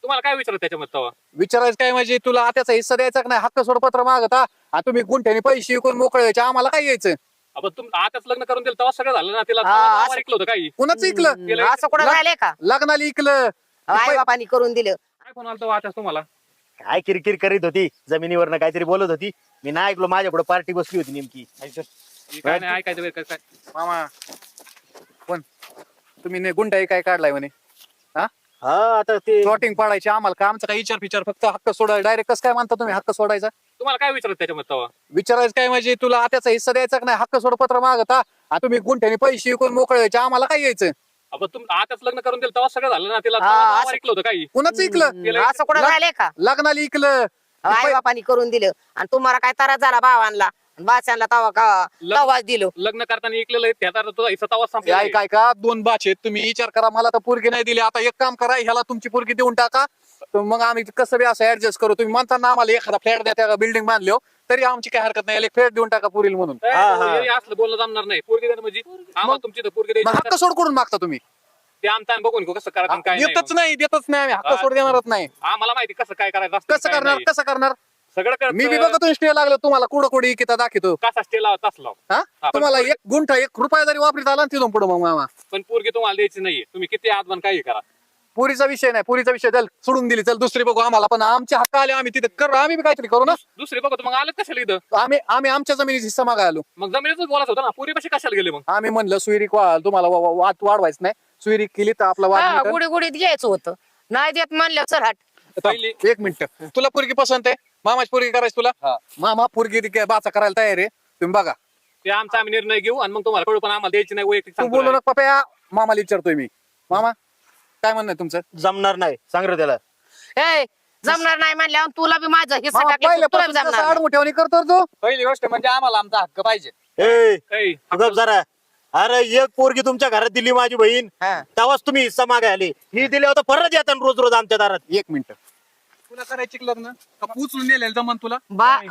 तुम्हाला काय विचारत त्याच्यामध्ये तेव्हा? विचारायचं काय म्हणजे तुला आत्याचा हिस्सा द्यायचा का नाही, हक्क सोडपत्र मागता आणि तुम्ही गुंठ्याने पैसे विकून मोकळे व्हायचे, आम्हाला काय यायचं? आपण आताच लग्न करून दिलं तेव्हा सगळं झालं ना, तिला हा, तेव्हा असं- ऐकलं होतं काही? कुणाच इकलं? केलंय. असं कुठं लग- राहिले का लग्नाला इकलं. आई बापानी करून दिलं. काय फोन आला तेव्हा आताच तुम्हाला? काय किरकिर करीत होती जमिनीवरनं काहीतरी बोलत होती. मी नाही ऐकलो, माझ्याकडे पार्टी बसली होती नेमकी. काय नाही ऐकायचं काय काय? मामा पण तुम्ही गुंठा काय काढलाय म्हणे, हा आता ते प्लॉटिंग पाडायची आम्हाला का? आमचा काय विचार फिचार, फक्त हक्क सोडायला डायरेक्ट कसं काय म्हणता तुम्ही हक्क सोडायचा? तुम्हाला काय विचारत त्याच्यामध्ये तेव्हा? विचारायचं काय म्हणजे तुला आत्याचा हिस्सा द्यायचा का नाही, हक्क सोडपत्र मागता आणि तुम्ही गुंठ्याने पैसे विकून मोकळे व्हायचे, आम्हाला काय यायचं? आपण आताच लग्न करून दिलं तेव्हा सगळं झालं ना, तिला हा, तेव्हा असं- ऐकलं होतं काही? कुणाच इकलं? केलंय. असं कुठं लग- राहिले का लग्नाला इकलं. आई बापानी करून दिलं आणि तुम्हाला काय त्रास झाला भावांना बाच्यांना तवा का तवाच दिलो. लग्न करताना ऐकलेलं आहे त्याचा तुझा हिस्सा तेव्हा संपला आहे. काय का दोन बाचे तुम्ही विचार करा, मला तर पोरगी नाही दिली, आता एक काम करा, ह्याला तुमची पोरगी देऊन टाका, तर मग आम्ही कसं बी असं ऍडजस्ट करू. तुम्ही म्हणता ना आम्हाला एखादा फ्लॅट द्या, त्या बिल्डिंग बांधली तरी आमची काय हरकत नाही, एक फ्लॅट देऊन टाका पुरील म्हणून. ए, हा, हा. हे असलं बोलणं जमणार नाही. पोरगी देणं म्हणजे आम्हाला तुमची तर पोरगी मग द्यायची हक्क सोड करून मागता तुम्ही? ते आमचा आम्ही बघून घेऊ कसं करायचं आणि काय नाही देतच मग. नाही, देतच नाही आम्ही, हक्क सोड देणारच नाही. आम्हाला माहिती कसं काय करायचं असतं, कसं काय करणार, नाही. कसं करणार? सगळं कळतं. मी बी बघतो स्टे लागलो तुम्हाला, कुठं कुठे इकिता दाखवतो. कसा स्टे लावा तस लाव. हा पण तुम्हाला एक गुंठा 1 रुपया जरी वापरीत आला ना तिथून पुढे मग मामा पण पोरगी तुम्हाला द्यायची नाहीये. तुम्ही किती आजमान काही करा. पुरीचा विषय नाही, पुरीचा विषय चल सोडून दिली, चल दुसरी बघू आम्हाला, पण आमचे हक्क आले आम्ही तिथे करू, आम्ही बी काहीतरी करू ना. दुसरी बघतो मग आलं कशाला इथं? आम्ही आम्ही आमच्या जमिनीची हिस्सा मागायला आलो. मग जमिनीतच बोलायचं होतं ना. पोरी कशी कशाला गेले मग? आम्ही म्हणलं सुईरीक तुम्हाला वाद वाढवायचं नाही, सुईरीक केली तर आपला वाद हा, मिटेल. गुढी गुढीत घ्यायचं होतं, नाही देत म्हणलं चल हट. पहिली एक मिनिट, तुला पोरगी पसंत आहे? मामाची पोरगी करायची तुला? मामा पोरगी बाचा करायला तयार आहे, तुम्ही बघा. ते आमचा आम्ही निर्णय घेऊ आणि मग तुम्हाला कळू, पण आम्हाला द्यायची नाही वैयक्तिक तू सांगतो बोलू direct. नका पप्या, मामाला विचारतोय मी. मामा काय म्हणणं आहे तुमचं? जमणार नाही, सांग रे त्याला. ए जमणार नाही म्हणल्यावर तुला बी माझा हिस्सा मामा टाकला तुला बी पहिल्यापासून जमणार कसं नाही. आडमुठ्यावणी करतो रे तू? पहिली गोष्ट म्हणजे आम्हाला आमचा हक्क पाहिजे. ए ऐ, तू गप जरा. अरे एक पोरगी तुमच्या घरात दिली माझी बहीण, हा. तेव्हाच तुम्ही हिस्सा मागाय आले. ही दिली होता परत येतात रोज रोज आमच्या दारात. एक मिनिट, तुला करायची का लग्न का उचलून नेलेलं जमन तुला?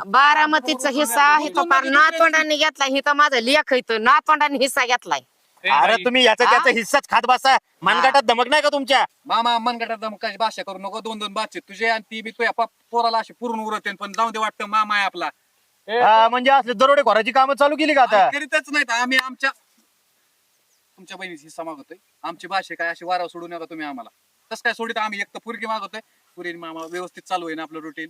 बारामतीचा हिस्सा आहे तो फार नातवंडांनी घेतलाय, हिथं माझा लेख इथं नातवंडांनी हिस्सा घेतलाय. ऐ, अरे बाई, तुम्ही याचा त्याचा हिस्साच खात बसा, मनगटात धमक नाही का तुमच्या? मामा मनगटात काय भाषा करू नको. 2-2 बाचे तुझे आणि ती बी तुझ्या पोराला अशी पुरून उरते, पण जाऊ दे, वाटतं मामा आहे आपला. हा, म्हणजे असले दरोडे खोराची कामं चालू केली का आता? करीतच नाहीत आम्ही. तुमच्या बहिणीची हिस्सा मागतोय. आमची भाषा काय अशी वाराव सोडू नका तुम्ही आम्हाला. तसं काय सोडित आम्ही, एक तर पुरगी मागतोय, पुरी मामा व्यवस्थित चालू आहे ना आपलं रुटीन.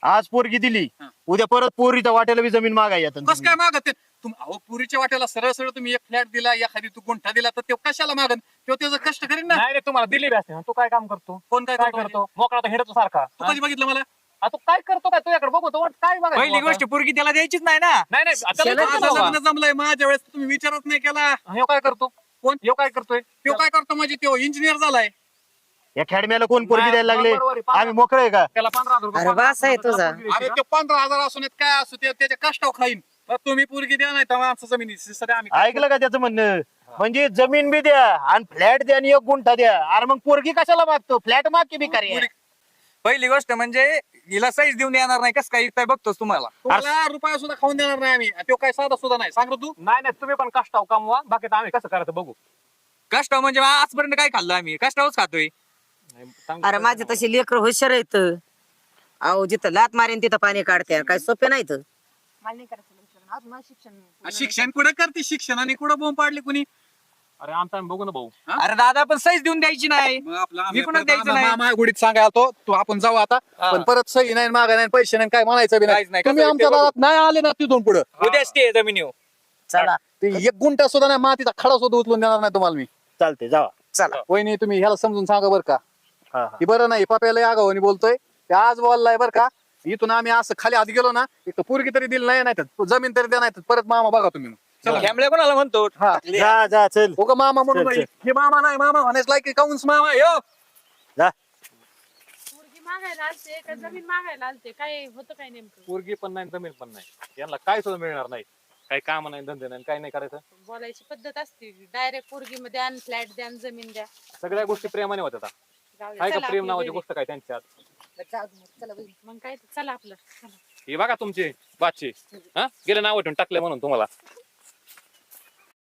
आज पोरगी दिली, हा. उद्या परत पोरीच्या वाट्याला बी जमीन मागाय येतात कसं काय मागत आहे? अहो पुरीच्या वाट्याला सरळ सरळ तुम्ही एक फ्लॅट दिला, एखादी तू गुंठा दिला, तर ते कशाला मागन? तो त्याचं कष्ट करीन ना. नाही रे, तुम्हाला दिली बी असते. तू काय काम करतो? कोण काय काय करतो? करतो? मोकळा तर हेडतो सारखा. तू कधी बघितलं मला? तू काय करतो? काय तुझ्याकडे बघतो वाट काय बघायचं पहिली आता? गोष्ट पुरगी त्याला द्यायचीच नाही ना. नाही नाही आता शेणाचं लग्न माझं बाबा. लग्न जमलंय, माझ्या वेळेस तुम्ही विचारच नाही केला. ह्यो काय करतो? कोण? ह्यो काय करतोय? तो काय करतो म्हणजे तो इंजिनियर झालाय. या खेडम्याला कोण पोरगी द्यायला लागले? बरोबर आहे, आम्ही मोकळे का? त्याला 15,000 रुपये अरे वास आहे तुझा. अरे ते 15,000 असून काय असू ते त्याच्या कष्टावर खाईन. तर तुम्ही पुरगी द्या, नाही तर आमचं जमिनी सध्या आम्ही ऐकलं का त्याचं म्हणणं? म्हणजे जमीन बी द्या आणि फ्लॅट द्या आणि एक गुंठा द्या. अरे मग पोरगी कशाला मागतो? फ्लॅट माग की भिकारी आहे. पहिली गोष्ट म्हणजे हिला साईज देऊन येणार नाही. कसं काय काय बघतोस तुम्हाला रुपया सुद्धा खाऊन देणार नाही आम्ही. तो काय साधा सुद्धा नाही. सांग तू. नाही नाही, तुम्ही पण कष्टाव कमवा, बाकी तर आम्ही कसं करायचं बघू. कष्ट म्हणजे आजपर्यंत काय खाल्लं आम्ही? कष्टावरच खातोय. अरे माझे तशी लेकर हुशार आहेत. अहो जिथं लात मारेन तिथं पाणी काढते, काय सोपे नाहीत. मला नाही करायचं लग्न. अजून माझं शिक्षण शिक्षण कुठं करते? शिक्षण आणि कुठं बोंब पाडली कुणी? अरे आमचा आम्ही बघू ना भाऊ. अरे दादा पण साईज देऊन द्यायची नाही. मी कुणाला द्यायचं नाही. मामा गुडीत सांगायला तो तू आपण जाऊ आता, पण परत सही नाही, मागा नाही, पैसे नाही, काय म्हणायचं बी काहीच नाही. नाही. तुम्ही कसं आमच्या ते बघू. दारात नाही आले ना तिथून पुढे उद्या स्टे जमिनीवर. चला ते एक गुंठा सुद्धा नाही, मातीचा खडा सुद्धा उचलून देणार नाही तुम्हाला मी. चालते जावा. चला. वहिनी तुम्ही ह्याला समजून सांगा बरं का, हा, हा. ही बरं नाही, पप्याला आगावणी बोलतोय, ते आज बोललाय बरं का. इथून आम्ही असं खाली हात गेलो ना, एक तर पोरगी तरी दिली नाही, तर जमीन तरी द्या, नाही तर परत मामा बघा तुम्ही. चला. खेमल्या कोणाला म्हणतो? हा जा जा चल हो का मामा म्हणून चल, नाही. हे मामा नाही, मामा म्हणायचं लायकी काउन्स मामा आहे, हो. जा. पोरगी मागायला आलते का जमीन मागायला आलते? काय होतं काय नेमकं? पोरगी पण नाही, जमीन पण नाही, यांना काय सुद्धा मिळणार नाही. काही काम नाही, धंदे नाही, काय नाही करायचं. बोलायची पद्धत असते. डायरेक्ट पोरगी मध्ये आण, फ्लॅट द्या आणि जमीन द्या. सगळ्या गोष्टी प्रेमाने होत्या. जाऊ दे. काय का चला प्रेम आपली नावाची घरी. गोष्ट काय त्यांच्यात? जाऊ दे मग. चला बहिणी. मग काय ते, चला आपलं. चला. हे बघा तुमचे बादशे, हा गेले नाव ठेवून टाकले म्हणून तुम्हाला.